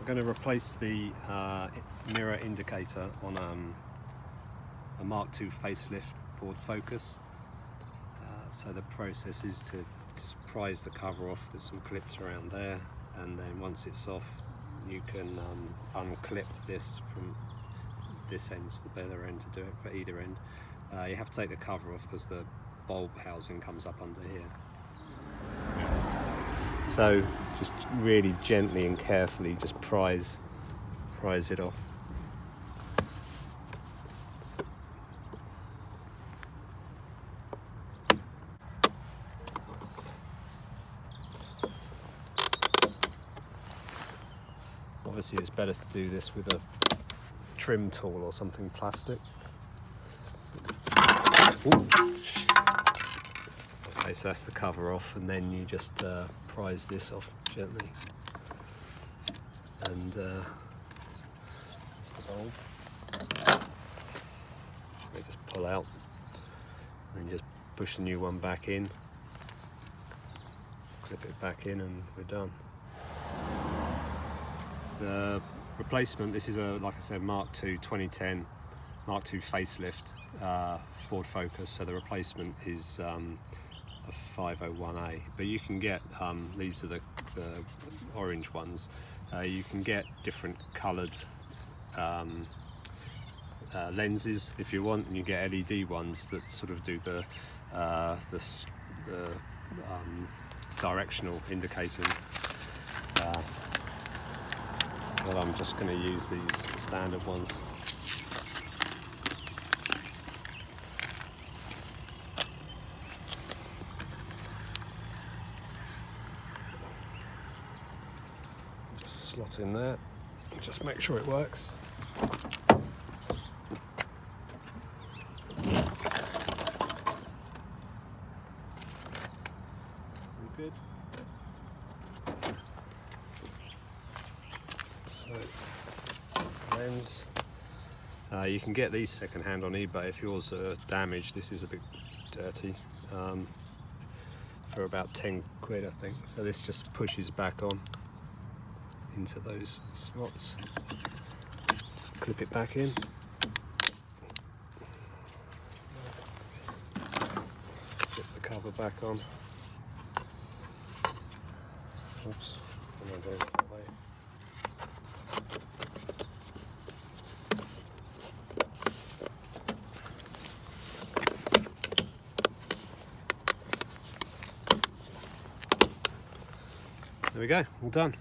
I'm going to replace the mirror indicator on a Mk2 facelift Ford Focus. So the process is to just prise the cover off. There's some clips around there, and then once it's off you can unclip this from this end to the other end to do it for either end. You have to take the cover off because the bulb housing comes up under here. So just really gently and carefully just prise it off. Obviously it's better to do this with a trim tool or something plastic. Ooh. Okay, so that's the cover off, and then you just prise this off gently, and that's the bulb. They just pull out, and then just push the new one back in, clip it back in, and we're done. The replacement, this is a, like I said, Mk2 2010 Mk2 facelift Ford Focus, so the replacement is a 501A, but you can get these are the orange ones. You can get different coloured lenses if you want, and you get LED ones that sort of do the directional indicating. Well, I'm just going to use these standard ones. Just slot in there, just make sure it works. Good. So lens. You can get these second hand on eBay if yours are damaged. This is a bit dirty. For about 10 quid, I think. So this just pushes back on into those slots. Just clip it back in. Put the cover back on. Oops, what am I doing that way? There we go, all done.